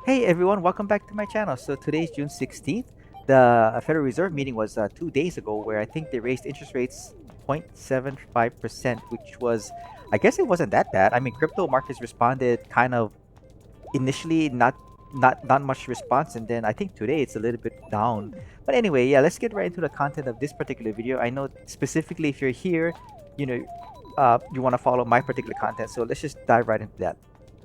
Hey everyone, welcome back to my channel. So today is June 16th. The Federal Reserve meeting was 2 days ago where I think they raised interest rates 0.75%, which was, I guess it wasn't that bad. I mean, crypto markets responded kind of initially not much response, and then I think today it's a little bit down. But anyway, yeah, let's get right into the content of this particular video. I know specifically if you're here, you know, you want to follow my particular content. So let's just dive right into that.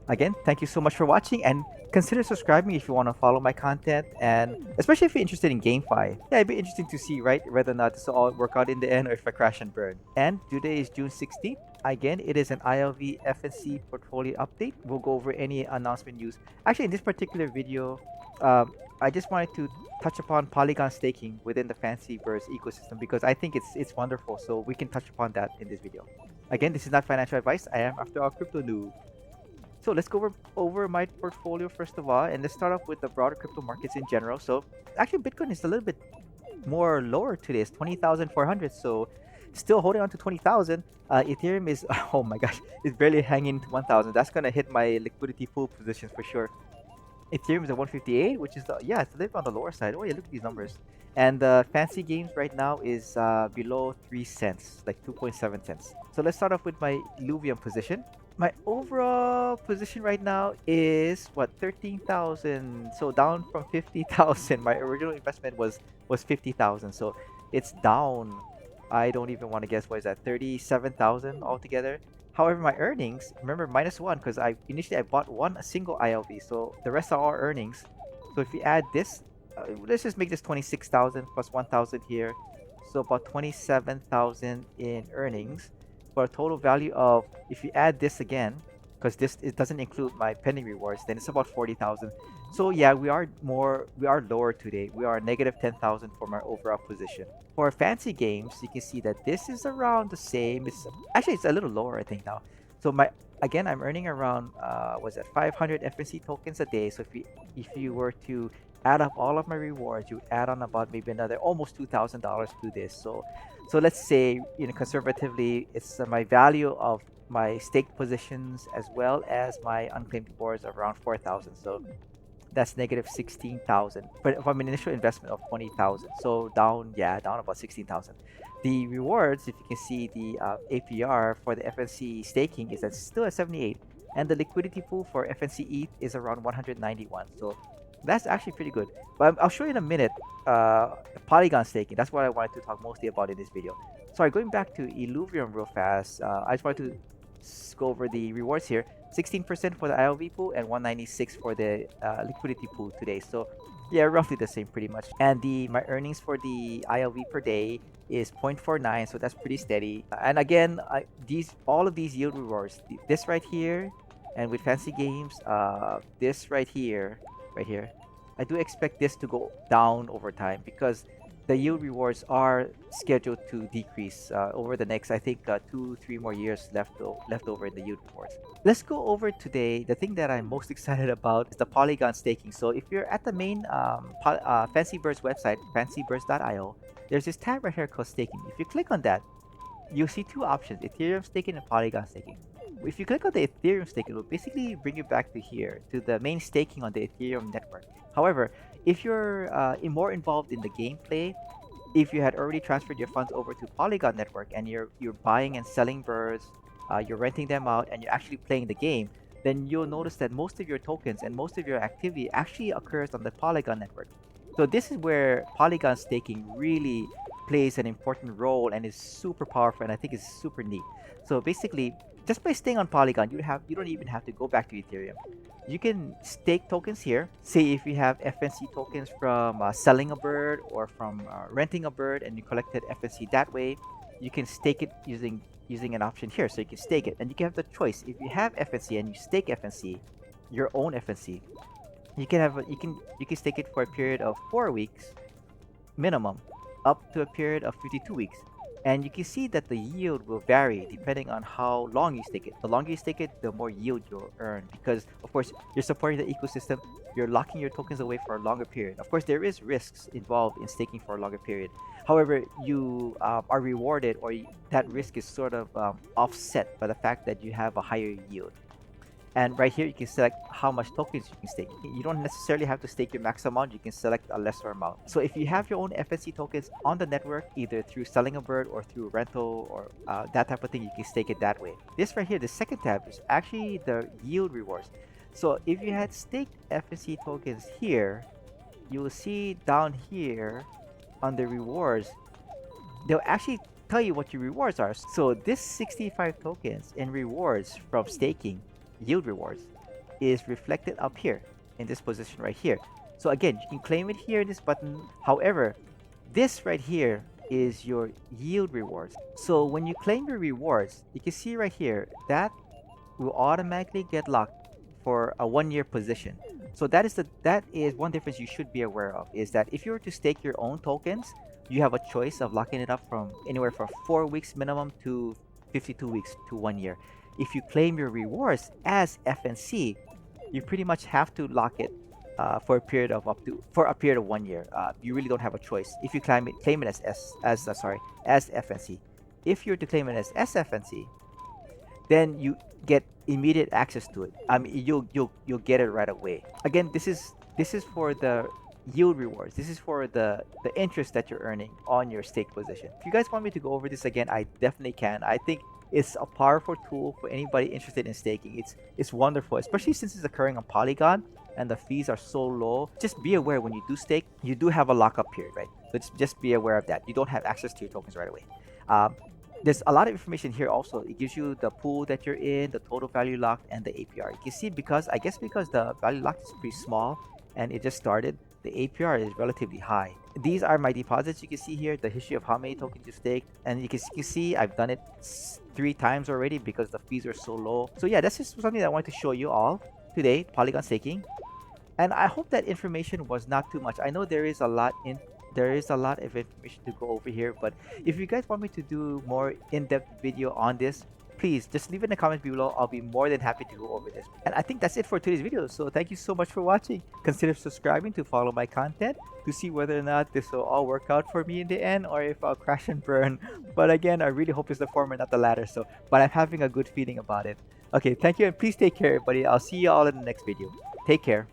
Again, thank you so much for watching and consider subscribing if you want to follow my content, and especially if you're interested in GameFi. Yeah, it'd be interesting to see, right, whether or not this will all work out in the end or if I crash and burn. And today is June 16th. Again, it is an ILV FNC portfolio update. We'll go over any announcement news. Actually, in this particular video, I just wanted to touch upon Polygon staking within the Fancy Birds ecosystem because I think it's wonderful. So we can touch upon that in this video. Again, this is not financial advice. I am, after all, crypto noob. So let's go over my portfolio first of all, and let's start off with the broader crypto markets in general. So actually, Bitcoin is a little bit more lower today. It's 20,400. So still holding on to 20,000. Ethereum is, oh my gosh, it's barely hanging to 1,000. That's gonna hit my liquidity pool positions for sure. Ethereum is at 158, which is yeah, it's a little bit on the lower side. Oh yeah, look at these numbers. And Fancy Games right now is below 3 cents, like 2.7 cents. So let's start off with my Uluvian position. My overall position right now is what, 13,000. So down from 50,000. My original investment was 50,000. So it's down. I don't even want to guess what is that, 37,000 altogether. However, my earnings, remember, -1 because I initially I bought a single ILV, so the rest are all earnings. So if you add this, let's just make this 26,000 plus 1,000 here, so about 27,000 in earnings, for a total value of, if you add this again, because this it doesn't include my pending rewards, then it's about 40,000. So yeah, we are lower today. We are negative 10,000 for my overall position. For Fancy Games, you can see that this is around the same. It's actually, it's a little lower, I think, now. So I'm earning around was that 500 FNC tokens a day. So if you were to add up all of my rewards, you add on about maybe another almost $2,000 to this. So let's say, conservatively, it's my value of my staked positions as well as my unclaimed rewards around 4,000. So that's negative 16,000. But from an initial investment of 20,000, so down about 16,000. The rewards, if you can see, the APR for the FNC staking is still at 78, and the liquidity pool for FNC ETH is around 191. So that's actually pretty good. But I'll show you in a minute. Polygon staking. That's what I wanted to talk mostly about in this video. Sorry, going back to Illuvium real fast. I just wanted to go over the rewards here. 16% for the ILV pool and 196 for the liquidity pool today. So yeah, roughly the same pretty much. And my earnings for the ILV per day is 0.49, so that's pretty steady. And again, all of these yield rewards, this right here, and with Fancy Games, this right here, I do expect this to go down over time because the yield rewards are scheduled to decrease over the next, I think, 2-3 more years left over in the yield rewards. Let's go over today. The thing that I'm most excited about is the Polygon staking. So if you're at the main Fancy Birds website, fancybirds.io, there's this tab right here called staking. If you click on that, you'll see two options: Ethereum staking and Polygon staking. If you click on the Ethereum stake, it will basically bring you back to here, to the main staking on the Ethereum network. However, if you're more involved in the gameplay, if you had already transferred your funds over to Polygon network and you're buying and selling birds, you're renting them out, and you're actually playing the game, then you'll notice that most of your tokens and most of your activity actually occurs on the Polygon network. So this is where Polygon staking really plays an important role and is super powerful, and I think is super neat. So basically, just by staying on Polygon, you don't even have to go back to Ethereum. You can stake tokens here. Say if you have FNC tokens from selling a bird or from renting a bird, and you collected FNC that way, you can stake it using an option here. So you can stake it, and you can have the choice. If you have FNC and you stake FNC, your own FNC, you can stake it for a period of 4 weeks minimum, up to a period of 52 weeks. And you can see that the yield will vary depending on how long you stake it. The longer you stake it, the more yield you'll earn, because of course you're supporting the ecosystem, you're locking your tokens away for a longer period. Of course, there is risks involved in staking for a longer period. However, you are rewarded, or that risk is sort of offset by the fact that you have a higher yield. And right here, you can select how much tokens you can stake. You don't necessarily have to stake your max amount. You can select a lesser amount. So if you have your own FNC tokens on the network, either through selling a bird or through rental or that type of thing, you can stake it that way. This right here, the second tab, is actually the yield rewards. So if you had staked FNC tokens here, you will see down here on the rewards, they'll actually tell you what your rewards are. So this 65 tokens in rewards from staking, yield rewards, is reflected up here in this position right here. So again, you can claim it here in this button. However, this right here is your yield rewards. So when you claim your rewards, you can see right here that will automatically get locked for a 1-year position. So that is one difference you should be aware of, is that if you were to stake your own tokens, you have a choice of locking it up from anywhere from 4 weeks minimum to 52 weeks to 1 year. If you claim your rewards as FNC, you pretty much have to lock it for a period of 1 year. You really don't have a choice if you claim it as FNC. If you're to claim it as SFNC, then you get immediate access to it. I mean, you'll get it right away. Again, this is for the yield rewards. This is for the interest that you're earning on your stake position. If you guys want me to go over this again, I definitely can. I think it's a powerful tool for anybody interested in staking. It's wonderful, especially since it's occurring on Polygon and the fees are so low. Just be aware when you do stake, you do have a lockup period, right? So just be aware of that. You don't have access to your tokens right away. There's a lot of information here also. It gives you the pool that you're in, the total value locked, and the APR. You can see because the value locked is pretty small and it just started, the APR is relatively high. These are my deposits. You can see here the history of how many tokens you staked, and you can see I've done it 3 times already because the fees are so low. So yeah, that's just something that I wanted to show you all today, Polygon Staking. And I hope that information was not too much. I know there is a lot of information to go over here, but if you guys want me to do more in-depth video on this, please just leave it in the comments below. I'll be more than happy to go over this. And I think that's it for today's video. So thank you so much for watching. Consider subscribing to follow my content to see whether or not this will all work out for me in the end, or if I'll crash and burn. But again, I really hope it's the former, not the latter. But I'm having a good feeling about it. Okay, thank you, and please take care, everybody. I'll see you all in the next video. Take care.